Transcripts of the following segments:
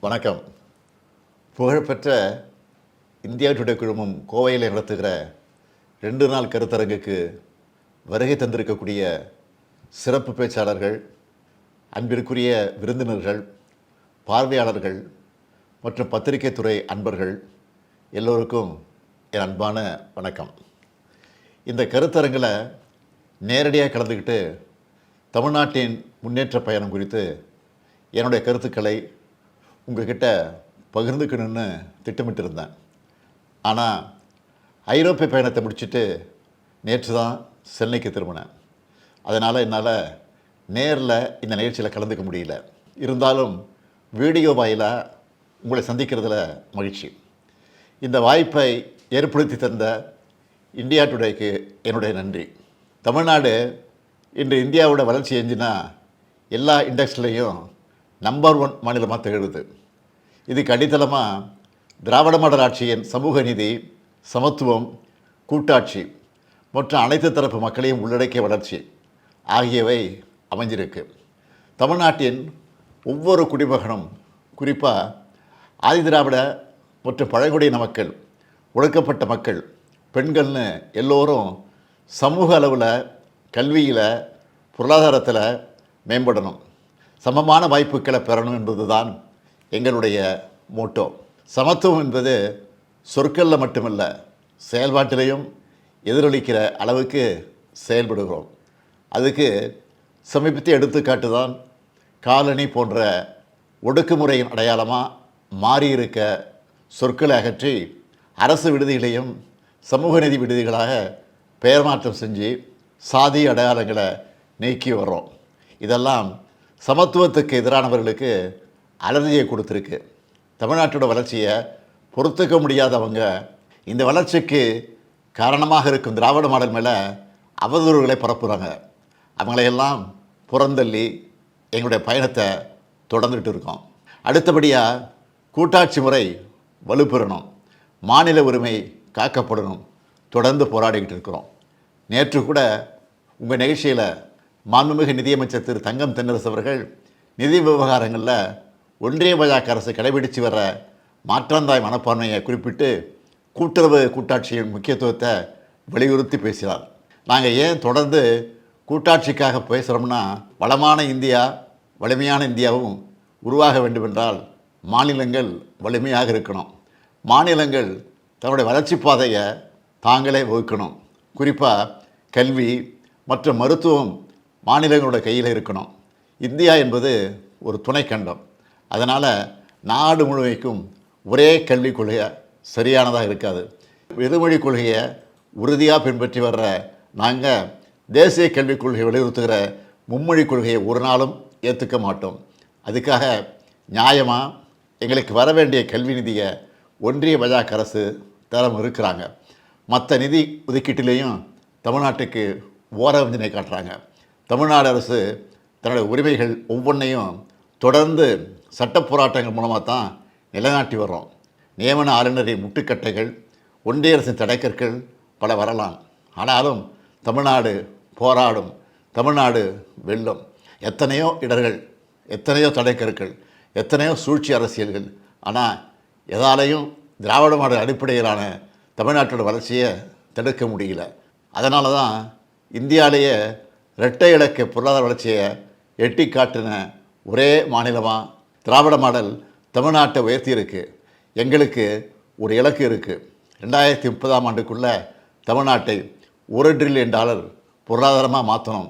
வணக்கம். புகழ்பெற்ற India today குழுமம் கோவையில் நடத்துகிற 2 நாள் கருத்தரங்குக்கு வருகை தந்திருக்கக்கூடிய சிறப்பு பேச்சாளர்கள், அன்பிற்குரிய விருந்தினர்கள், பார்வையாளர்கள் மற்றும் பத்திரிகை துறை அன்பர்கள் எல்லோருக்கும் என் அன்பான வணக்கம். இந்த கருத்தரங்கில் நேரடியாக கலந்துக்கிட்டு தமிழ்நாட்டின் முன்னேற்ற பயணம் குறித்து என்னுடைய கருத்துக்களை உங்கள்கிட்ட பகிர்ந்துக்கணும்னு திட்டமிட்டிருந்தேன். ஆனால் ஐரோப்பிய பயணத்தை முடிச்சுட்டு நேற்று தான் சென்னைக்கு திரும்பினேன். அதனால் என்னால் நேரில் இந்த நிகழ்ச்சியில் கலந்துக்க முடியல. இருந்தாலும் வீடியோ வாயிலாக உங்களை சந்திக்கிறதுல மகிழ்ச்சி. இந்த வாய்ப்பை ஏற்படுத்தி தந்த இந்தியா டுடேக்கு என்னுடைய நன்றி. தமிழ்நாடு இன்று இந்தியாவோட வளர்ச்சி எஞ்சினா எல்லா இண்டெக்ஸ்லேயும் நம்பர் 1 மாநிலமாக திகழுது. இதுக்கு அடித்தளமாக திராவிட மாடல் ஆட்சியின் சமூக நீதி, சமத்துவம், கூட்டாட்சி மற்றும் அனைத்து தரப்பு மக்களையும் உள்ளடக்கிய வளர்ச்சி ஆகியவை அமைஞ்சிருக்கு. தமிழ்நாட்டின் ஒவ்வொரு குடிமகனும், குறிப்பாக ஆதிதிராவிட மற்றும் பழங்குடியின மக்கள், ஒடுக்கப்பட்ட மக்கள், பெண்கள்னு எல்லோரும் சமூக அளவில், கல்வியில், பொருளாதாரத்தில் மேம்படணும், சமமான வாய்ப்புகளை பெறணும் என்பது தான் எங்களுடைய மோட்டோ. சமத்துவம் என்பது சொற்களில் மட்டுமல்ல, செயல்பாட்டிலையும் எதிரொலிக்கிற அளவுக்கு செயல்படுகிறோம். அதுக்கு சமீபத்திய எடுத்துக்காட்டு தான் காலனி போன்ற ஒடுக்குமுறையின் அடையாளமாக மாறியிருக்க சொற்களை அகற்றி அரசு விடுதிகளையும் சமூக நீதி விடுதிகளாக பெயர் மாற்றம் செஞ்சு சாதி அடையாளங்களை நீக்கி வர்றோம். இதெல்லாம் சமத்துவத்துக்கு எதிரானவர்களுக்கு அலர்ஜியை கொடுத்துருக்கு. தமிழ்நாட்டோட வளர்ச்சியை பொறுத்துக்க முடியாதவங்க இந்த வளர்ச்சிக்கு காரணமாக இருக்கும் திராவிட மாடல் மேலே அவதூறுகளை பரப்புகிறாங்க. அவங்களையெல்லாம் புறந்தள்ளி எங்களுடைய பயணத்தை தொடர்ந்துட்டு இருக்கோம். அடுத்தபடியாக கூட்டாட்சி முறை வலுப்பெறணும், மாநில உரிமை காக்கப்படணும், தொடர்ந்து போராடிக்கிட்டு இருக்கிறோம். நேற்று கூட உங்கள் நிகழ்ச்சியில் மாண்புமிகு நிதியமைச்சர் திரு தங்கம் தென்னரசு அவர்கள் நிதி விவகாரங்களில் ஒன்றிய பாஜக அரசு கடைபிடித்து வர மாற்றாந்தாய் மனப்பான்மையை குறிப்பிட்டு கூட்டுறவு கூட்டாட்சியின் முக்கியத்துவத்தை வலியுறுத்தி பேசினார். நாங்கள் ஏன் தொடர்ந்து கூட்டாட்சிக்காக பேசுகிறோம்னா, வளமான இந்தியா, வலிமையான இந்தியாவும் உருவாக வேண்டுமென்றால் மாநிலங்கள் வலிமையாக இருக்கணும். மாநிலங்கள் தன்னுடைய வளர்ச்சி பாதையை தாங்களே வகுக்கணும். குறிப்பாக கல்வி மற்றும் மருத்துவம் மாநிலங்களோட கையில் இருக்கணும். இந்தியா என்பது ஒரு துணைக்கண்டம். அதனால் நாடு முழுமைக்கும் ஒரே கல்விக் கொள்கை சரியானதாக இருக்காது. இருமொழி கொள்கையை உறுதியாக பின்பற்றி வர்ற நாங்கள் தேசிய கல்விக் கொள்கையை வலியுறுத்துகிற மும்மொழி கொள்கையை ஒரு நாளும் ஏற்றுக்க மாட்டோம். அதுக்காக நியாயமாக எங்களுக்கு வர வேண்டிய கல்வி நிதியை ஒன்றிய பாஜக அரசு தரம் இருக்கிறாங்க. மற்ற நிதி ஒதுக்கீட்டிலையும் தமிழ்நாட்டுக்கு ஓரவஞ்சனை காட்டுறாங்க. தமிழ்நாடு அரசு தன்னுடைய உரிமைகள் ஒவ்வொன்றையும் தொடர்ந்து சட்ட போராட்டங்கள் மூலமாக தான் நிலைநாட்டி வர்றோம். நியமன ஆளுநரின் முட்டுக்கட்டைகள், ஒன்றிய அரசின் தடைக்கற்கள் பல வரலாம். ஆனாலும் தமிழ்நாடு போராடும், தமிழ்நாடு வெல்லும். எத்தனையோ இடர்கள், எத்தனையோ தடைக்கற்கள், எத்தனையோ சூழ்ச்சி அரசியல்கள், ஆனால் எதாலையும் திராவிட மாடல் அடிப்படையிலான தமிழ்நாட்டோட வளர்ச்சியை தடுக்க முடியல. அதனால தான் இந்தியாவிலேயே இரட்டை இலக்க பொருளாதார வளர்ச்சியை எட்டி காட்டின ஒரே மாநிலமாக திராவிட மாடல் தமிழ்நாட்டை உயர்த்தியிருக்கு. எங்களுக்கு ஒரு இலக்கு இருக்குது. 2030ஆம் ஆண்டுக்குள்ளே தமிழ்நாட்டை $1 டிரில்லியன் பொருளாதாரமாக மாற்றணும்.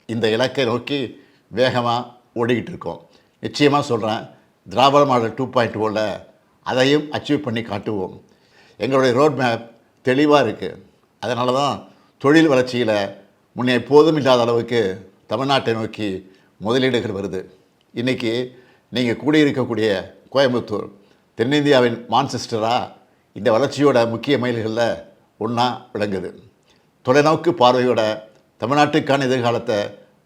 இந்த இலக்கை நோக்கி வேகமாக ஓடிக்கிட்டு இருக்கோம். நிச்சயமாக சொல்கிறேன், திராவிட மாடல் 2.0ல் அதையும் அச்சீவ் பண்ணி காட்டுவோம். எங்களுடைய ரோட் மேப் தெளிவாக இருக்குது. அதனால தான் தொழில் வளர்ச்சியில் முன்னே எப்போதும் இல்லாத அளவுக்கு தமிழ்நாட்டை நோக்கி முதலீடுகள் வருது. இன்றைக்கி நீங்கள் கூடியிருக்கக்கூடிய கோயம்புத்தூர் தென்னிந்தியாவின் மான்செஸ்டராக இந்த வளர்ச்சியோட முக்கிய மைல்களில் ஒன்றா விளங்குது. தொலைநோக்கு பார்வையோட தமிழ்நாட்டுக்கான எதிர்காலத்தை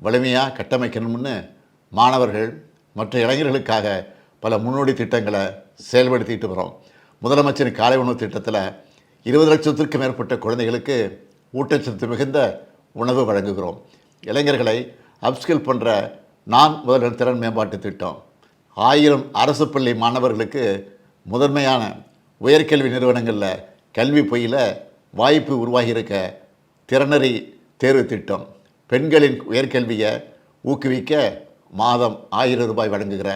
வலிமையாக கட்டமைக்கணும்னு மாணவர்கள் மற்ற இளைஞர்களுக்காக பல முன்னோடி திட்டங்களை செயல்படுத்திட்டு வரோம். முதலமைச்சரின் காலை உணவு திட்டத்தில் 20 லட்சத்திற்கும் மேற்பட்ட குழந்தைகளுக்கு ஊட்டச்சத்து மிகுந்த உணவு வழங்குகிறோம். இளைஞர்களை அப்ஸ்கில் பண்ணுற நான் முதல்வர் திறன் மேம்பாட்டு திட்டம், 1000 அரசு பள்ளி மாணவர்களுக்கு முதன்மையான உயர்கல்வி நிறுவனங்களில் கல்வி பயில வாய்ப்பு உருவாகியிருக்க திறனறி தேர்வு திட்டம், பெண்களின் உயர்கல்வியை ஊக்குவிக்க மாதம் 1000 ரூபாய் வழங்குகிற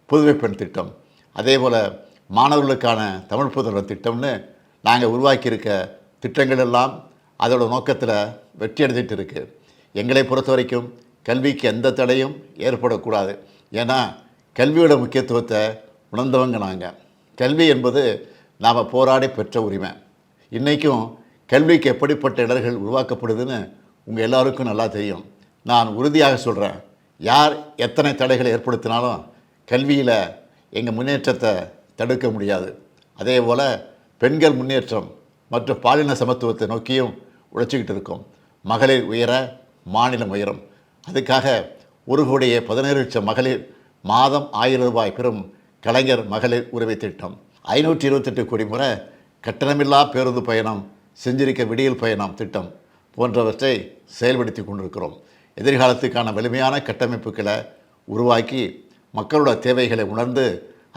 புதுமை பெண் திட்டம், அதே போல் மாணவர்களுக்கான தமிழ் புதல்வர் திட்டம்னு நாங்கள் உருவாக்கியிருக்க திட்டங்கள் எல்லாம் அதோட நோக்கத்தில் வெற்றி அடைஞ்சிட்டு இருக்குது. எங்களை பொறுத்த வரைக்கும் கல்விக்கு எந்த தடையும் ஏற்படக்கூடாது. ஏன்னா கல்வியோட முக்கியத்துவத்தை உணர்ந்தவங்க நாங்கள். கல்வி என்பது நாம் போராடி பெற்ற உரிமை. இன்றைக்கும் கல்விக்கு எப்படிப்பட்ட இடர்கள் உருவாக்கப்படுதுன்னு உங்கள் எல்லாருக்கும் நல்லா தெரியும். நான் உறுதியாக சொல்கிறேன், யார் எத்தனை தடைகளை ஏற்படுத்தினாலும் கல்வியில் எங்கள் முன்னேற்றத்தை தடுக்க முடியாது. அதே போல் பெண்கள் முன்னேற்றம் மற்றும் பாலின சமத்துவத்தை நோக்கியும் உழைச்சிக்கிட்டு இருக்கோம். மகளிர் உயர மாநிலம் உயரும். அதுக்காக 1,17,00,000 மகளிர் மாதம் 1000 ரூபாய் பெறும் கலைஞர் மகளிர் உரிமை திட்டம், 528 கோடி முறை கட்டணமில்லா பேருந்து பயணம், செஞ்சிருக்க விடியல் பயணம் திட்டம் போன்றவற்றை செயல்படுத்தி கொண்டிருக்கிறோம். எதிர்காலத்துக்கான வலிமையான கட்டமைப்புகளை உருவாக்கி மக்களோட தேவைகளை உணர்ந்து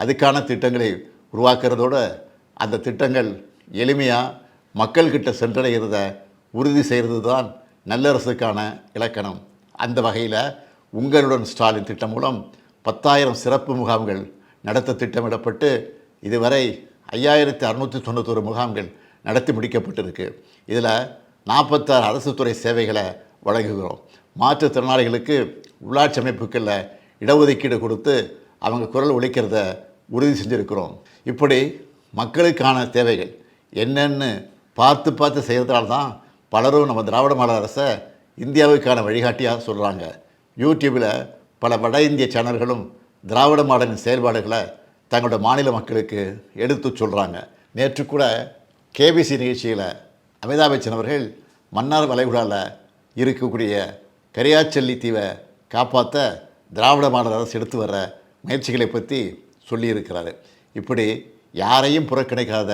அதுக்கான திட்டங்களை உருவாக்குறதோடு அந்த திட்டங்கள் எளிமையாக மக்கள்கிட்ட சென்றடைகிறத உறுதி செய்கிறது தான் நல்லரசுக்கான இலக்கணம். அந்த வகையில் உங்களுடன் ஸ்டாலின் திட்டம் மூலம் 10,000 சிறப்பு முகாம்கள் நடத்த திட்டமிடப்பட்டு இதுவரை 5,691 முகாம்கள் நடத்தி முடிக்கப்பட்டிருக்கு. இதில் 46 அரசு துறை சேவைகளை வழங்குகிறோம். மாற்றுத்திறனாளிகளுக்கு உள்ளாட்சி அமைப்புகளில் இடஒதுக்கீடு கொடுத்து அவங்க குரல் ஒலிக்கிறத உறுதி செஞ்சுருக்கிறோம். இப்படி மக்களுக்கான தேவைகள் என்னென்னு பார்த்து பார்த்து செய்கிறதால தான் பலரும் நம்ம திராவிட மாடல் அரசை இந்தியாவுக்கான வழிகாட்டியாக சொல்கிறாங்க. யூடியூப்பில் பல வட இந்திய சேனல்களும் திராவிட மாடலின் செயல்பாடுகளை தங்களோட மாநில மக்களுக்கு எடுத்து சொல்கிறாங்க. நேற்று கூட கேபிசி நிகழ்ச்சியில் அமிதாப் பச்சன் அவர்கள் மன்னார் வளைகுடாவில் இருக்கக்கூடிய கரியாச்சல்லி தீவை காப்பாற்ற திராவிட மாடல் அரசு எடுத்து வர முயற்சிகளை பற்றி சொல்லியிருக்கிறாரு. இப்படி யாரையும் புறக்கணிக்காத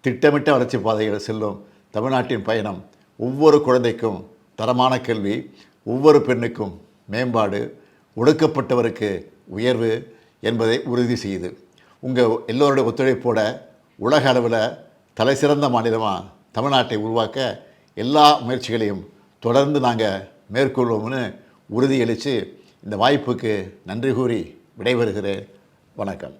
திட்டமிட்ட வளர்ச்சி பாதைகள் செல்லும் தமிழ்நாட்டின் பயணம் ஒவ்வொரு குழந்தைக்கும் தரமான கல்வி, ஒவ்வொரு பெண்ணுக்கும் மேம்பாடு, ஒடுக்கப்பட்டவருக்கு உயர்வு என்பதை உறுதி செய்யுது. உங்கள் எல்லோருடைய ஒத்துழைப்போட உலக அளவில் தலை சிறந்த மாநிலமாக தமிழ்நாட்டை உருவாக்க எல்லா முயற்சிகளையும் தொடர்ந்து நாங்கள் மேற்கொள்வோம்னு உறுதியளித்து இந்த வாய்ப்புக்கு நன்றி கூறி விடைபெறுகிறேன். வணக்கம்.